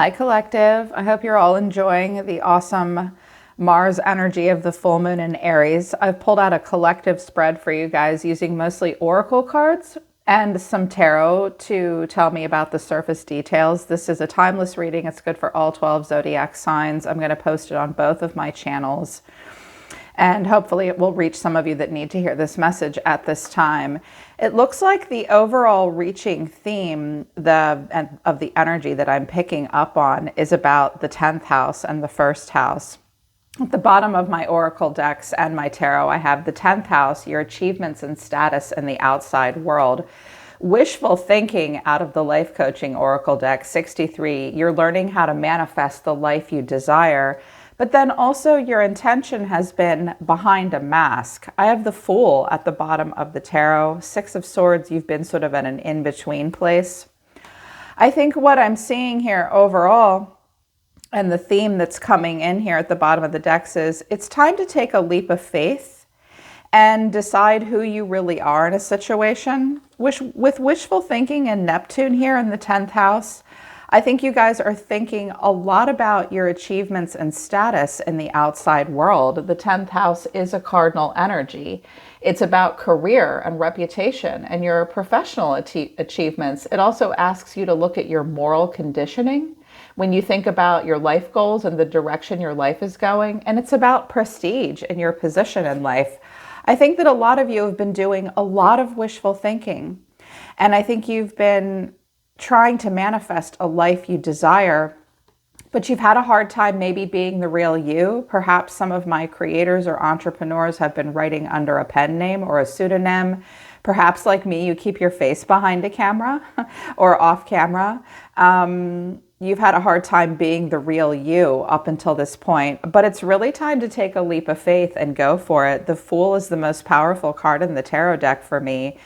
Hi, Collective. I hope you're all enjoying the awesome Mars energy of the full moon in Aries. I've pulled out a collective spread for you guys using mostly oracle cards and some tarot to tell me about the surface details. This is a timeless reading. It's good for all 12 zodiac signs. I'm going to post it on both of my channels. And hopefully it will reach some of you that need to hear this message at this time. It looks like the overall reaching theme of the energy that I'm picking up on is about the 10th house and the first house. At the bottom of my oracle decks and my tarot, I have the 10th house, your achievements and status in the outside world. Wishful thinking out of the life coaching oracle deck, 63. You're learning how to manifest the life you desire. But then also your intention has been behind a mask. I have the Fool at the bottom of the tarot. Six of Swords, you've been sort of in an in-between place. I think what I'm seeing here overall, and the theme that's coming in here at the bottom of the decks, is it's time to take a leap of faith and decide who you really are in a situation. With wishful thinking and Neptune here in the 10th house, I think you guys are thinking a lot about your achievements and status in the outside world. The 10th house is a cardinal energy. It's about career and reputation and your professional achievements. It also asks you to look at your moral conditioning when you think about your life goals and the direction your life is going. And it's about prestige and your position in life. I think that a lot of you have been doing a lot of wishful thinking. And I think you've been trying to manifest a life you desire, but you've had a hard time maybe being the real you. Perhaps some of my creators or entrepreneurs have been writing under a pen name or a pseudonym. Perhaps like me, you keep your face behind a camera or off camera. You've had a hard time being the real you up until this point, but it's really time to take a leap of faith and go for it. The Fool is the most powerful card in the tarot deck for me.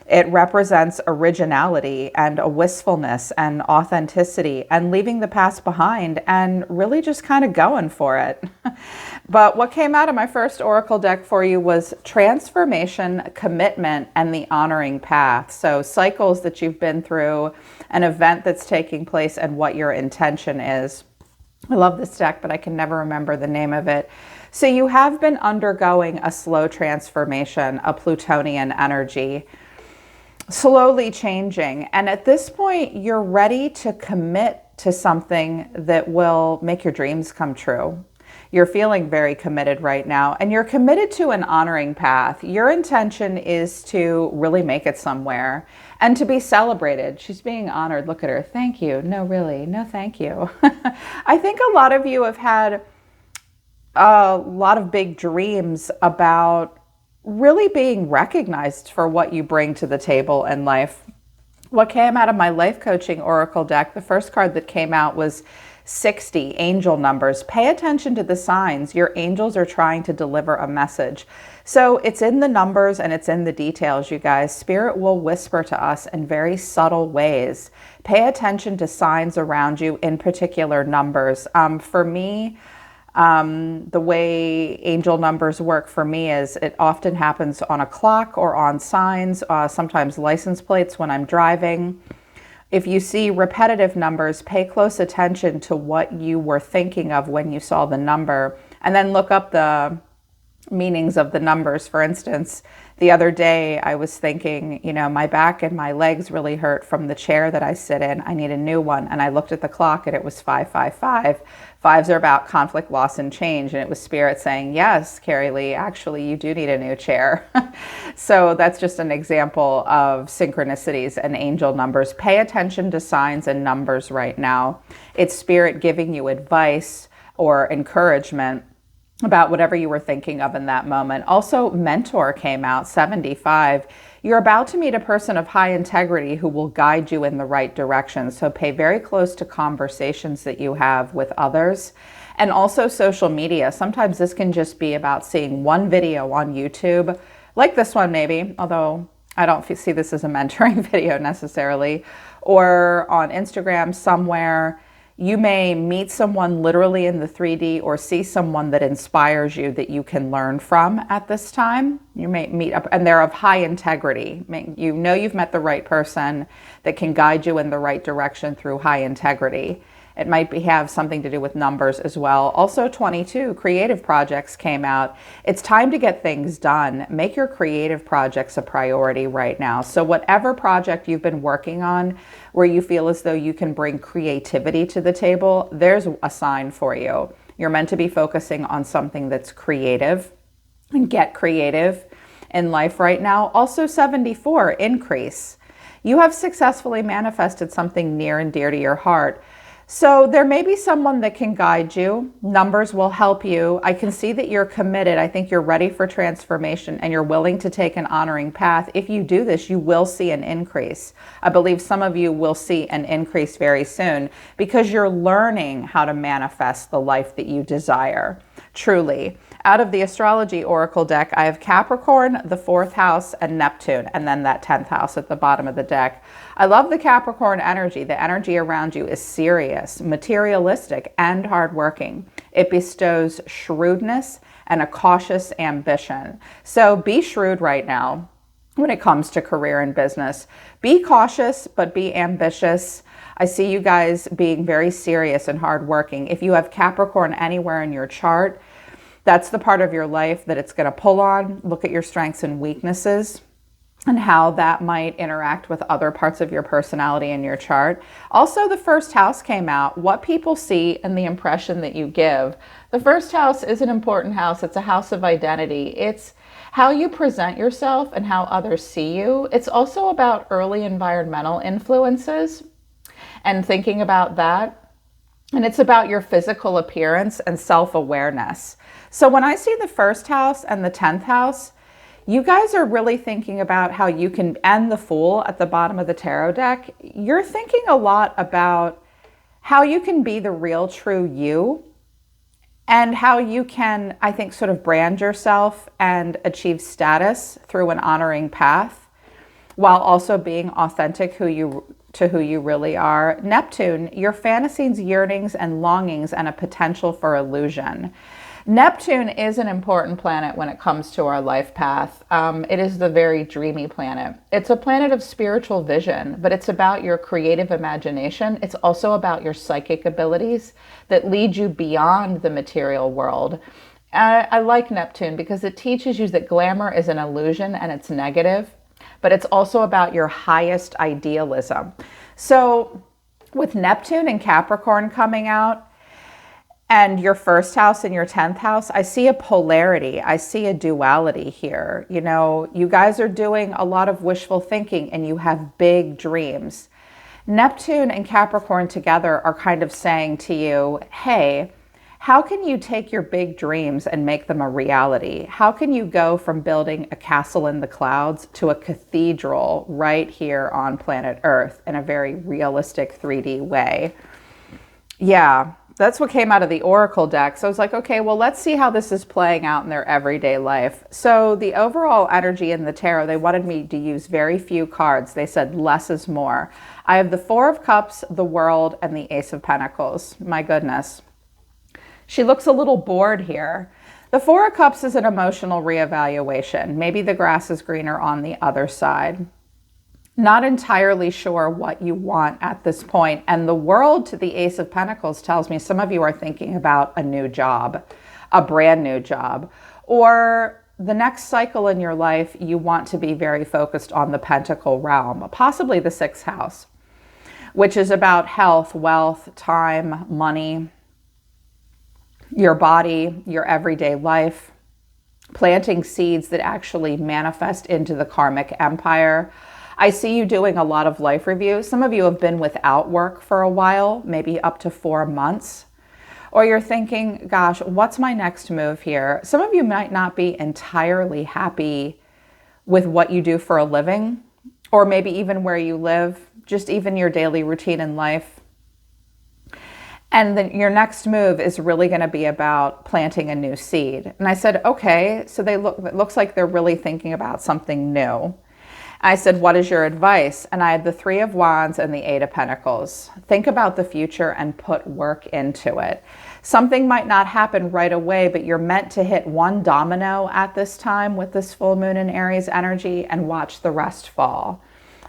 It represents originality and a wistfulness and authenticity and leaving the past behind and really just kind of going for it. But what came out of my first oracle deck for you was transformation, commitment, and the honoring path. So cycles that you've been through, an event that's taking place, and what your intention is. I love this deck, but I can never remember the name of it. So you have been undergoing a slow transformation, a Plutonian energy, slowly changing. And at this point, you're ready to commit to something that will make your dreams come true. You're feeling very committed right now, and you're committed to an honoring path. Your intention is to really make it somewhere and to be celebrated. She's being honored. Look at her. Thank you. No, really. No, thank you. I think a lot of you have had a lot of big dreams about really being recognized for what you bring to the table in life. What came out of my life coaching oracle deck, the first card that came out was 60, angel numbers. Pay attention to the signs. Your angels are trying to deliver a message. So it's in the numbers and it's in the details, you guys. Spirit will whisper to us in very subtle ways. Pay attention to signs around you, in particular numbers. For me, the way angel numbers work for me is it often happens on a clock or on signs, sometimes license plates when I'm driving. If you see repetitive numbers, pay close attention to what you were thinking of when you saw the number, and then look up the meanings of the numbers. For instance, the other day I was thinking, my back and my legs really hurt from the chair that I sit in. I need a new one. And I looked at the clock and it was 555. Fives are about conflict, loss, and change. And it was Spirit saying, yes, Carrie Lee, actually, you do need a new chair. So that's just an example of synchronicities and angel numbers. Pay attention to signs and numbers right now. It's Spirit giving you advice or encouragement about whatever you were thinking of in that moment. Also, Mentor came out, 75. You're about to meet a person of high integrity who will guide you in the right direction. So pay very close to conversations that you have with others. And also social media. Sometimes this can just be about seeing one video on YouTube, like this one maybe, although I don't see this as a mentoring video necessarily, or on Instagram somewhere. You may meet someone literally in the 3D or see someone that inspires you that you can learn from at this time. You may meet up and they're of high integrity. You know you've met the right person that can guide you in the right direction through high integrity. It might have something to do with numbers as well. Also 22, creative projects came out. It's time to get things done. Make your creative projects a priority right now. So whatever project you've been working on where you feel as though you can bring creativity to the table, there's a sign for you. You're meant to be focusing on something that's creative and get creative in life right now. Also 74, increase. You have successfully manifested something near and dear to your heart. So there may be someone that can guide you. Numbers will help you. I can see that you're committed. I think you're ready for transformation and you're willing to take an honoring path. If you do this, you will see an increase. I believe some of you will see an increase very soon because you're learning how to manifest the life that you desire. Truly. Out of the astrology oracle deck, I have Capricorn, the 4th house, and Neptune, and then that 10th house at the bottom of the deck. I love the Capricorn energy. The energy around you is serious, materialistic, and hardworking. It bestows shrewdness and a cautious ambition. So be shrewd right now when it comes to career and business. Be cautious, but be ambitious. I see you guys being very serious and hardworking. If you have Capricorn anywhere in your chart, that's the part of your life that it's going to pull on. Look at your strengths and weaknesses and how that might interact with other parts of your personality in your chart. Also, the 1st house came out, what people see and the impression that you give. The 1st house is an important house. It's a house of identity. It's how you present yourself and how others see you. It's also about early environmental influences and thinking about that. And it's about your physical appearance and self-awareness. So when I see the 1st house and the 10th house, you guys are really thinking about how you can, and the Fool at the bottom of the tarot deck, you're thinking a lot about how you can be the real true you and how you can, I think, sort of brand yourself and achieve status through an honoring path while also being authentic to who you really are. Neptune, your fantasies, yearnings, and longings, and a potential for illusion. Neptune is an important planet when it comes to our life path. It is the very dreamy planet. It's a planet of spiritual vision, but it's about your creative imagination. It's also about your psychic abilities that lead you beyond the material world. I like Neptune because it teaches you that glamour is an illusion and it's negative, but it's also about your highest idealism. So with Neptune and Capricorn coming out, and your 1st house and your 10th house, I see a polarity. I see a duality here. You know, you guys are doing a lot of wishful thinking and you have big dreams. Neptune and Capricorn together are kind of saying to you, hey, how can you take your big dreams and make them a reality? How can you go from building a castle in the clouds to a cathedral right here on planet Earth in a very realistic 3D way? Yeah. That's what came out of the Oracle deck. So I was like, okay, well, let's see how this is playing out in their everyday life. So the overall energy in the tarot, they wanted me to use very few cards. They said less is more. I have the 4 of Cups, the World, and the Ace of Pentacles. My goodness. She looks a little bored here. The 4 of Cups is an emotional reevaluation. Maybe the grass is greener on the other side. Not entirely sure what you want at this point. And the World to the Ace of Pentacles tells me some of you are thinking about a new job, a brand new job, or the next cycle in your life, you want to be very focused on the Pentacle realm, possibly the 6th house, which is about health, wealth, time, money, your body, your everyday life, planting seeds that actually manifest into the karmic empire. I see you doing a lot of life reviews. Some of you have been without work for a while, maybe up to 4 months. Or you're thinking, gosh, what's my next move here? Some of you might not be entirely happy with what you do for a living, or maybe even where you live, just even your daily routine in life. And then your next move is really going to be about planting a new seed. And I said, okay, so it looks like they're really thinking about something new. I said, what is your advice? And I had the 3 of Wands and the 8 of Pentacles. Think about the future and put work into it. Something might not happen right away, but you're meant to hit one domino at this time with this full moon in Aries energy and watch the rest fall.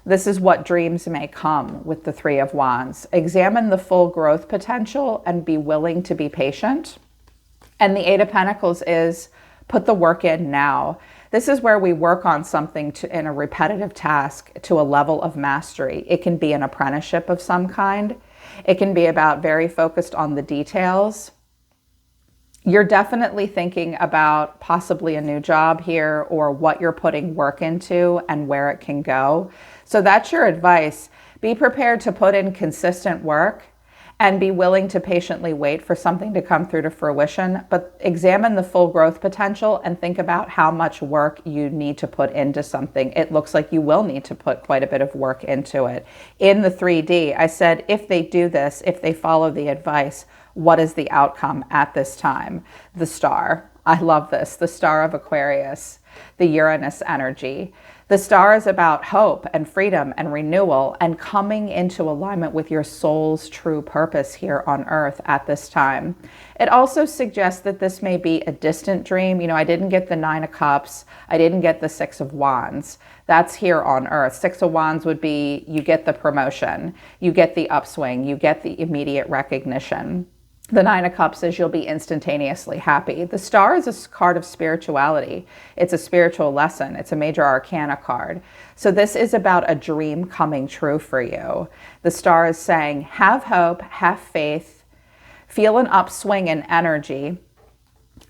This is what dreams may come with the Three of Wands. Examine the full growth potential and be willing to be patient. And the Eight of Pentacles is put the work in now. This is where we work on something in a repetitive task to a level of mastery. It can be an apprenticeship of some kind. It can be about very focused on the details. You're definitely thinking about possibly a new job here, or what you're putting work into and where it can go. So that's your advice. Be prepared to put in consistent work and be willing to patiently wait for something to come through to fruition, but examine the full growth potential and think about how much work you need to put into something. It looks like you will need to put quite a bit of work into it. In the 3D, I said, if they do this, if they follow the advice, what is the outcome at this time? The Star. I love this. The Star of Aquarius, the Uranus energy. The Star is about hope and freedom and renewal and coming into alignment with your soul's true purpose here on Earth at this time. It also suggests that this may be a distant dream. You know, I didn't get the Nine of Cups. I didn't get the Six of Wands. That's here on Earth. Six of Wands would be you get the promotion, you get the upswing, you get the immediate recognition. The Nine of Cups is you'll be instantaneously happy. The Star is a card of spirituality. It's a spiritual lesson. It's a major arcana card. So this is about a dream coming true for you. The Star is saying, have hope, have faith, feel an upswing in energy,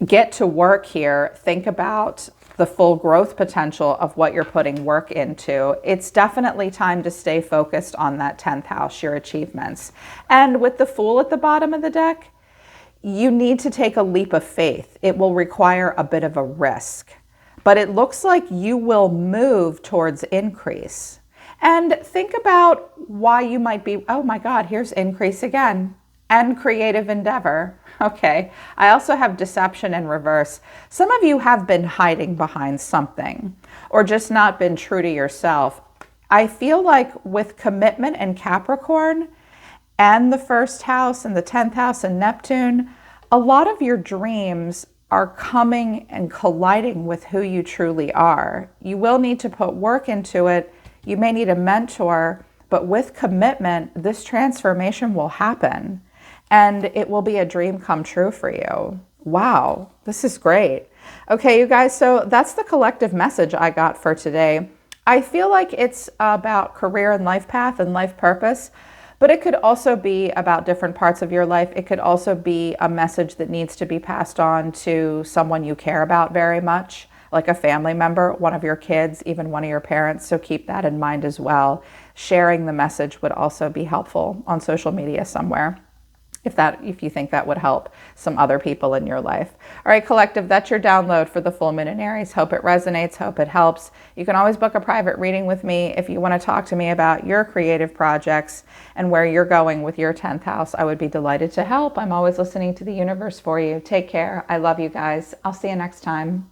get to work here, think about the full growth potential of what you're putting work into. It's definitely time to stay focused on that 10th house, your achievements. And with the Fool at the bottom of the deck, you need to take a leap of faith. It will require a bit of a risk, but it looks like you will move towards increase. And think about why you might be, oh my God, here's increase again. And creative endeavor. Okay, I also have deception in reverse. Some of you have been hiding behind something or just not been true to yourself. I feel like with commitment and Capricorn and the first house and the 10th house and Neptune, a lot of your dreams are coming and colliding with who you truly are. You will need to put work into it. You may need a mentor, but with commitment, this transformation will happen. And it will be a dream come true for you. Wow, this is great. Okay, you guys, so that's the collective message I got for today. I feel like it's about career and life path and life purpose, but it could also be about different parts of your life. It could also be a message that needs to be passed on to someone you care about very much, like a family member, one of your kids, even one of your parents. So keep that in mind as well. Sharing the message would also be helpful on social media somewhere, if you think that would help some other people in your life. All right, collective, that's your download for the full moon in Aries. Hope it resonates, hope it helps. You can always book a private reading with me if you want to talk to me about your creative projects and where you're going with your 10th house. I would be delighted to help. I'm always listening to the universe for you. Take care. I love you guys. I'll see you next time.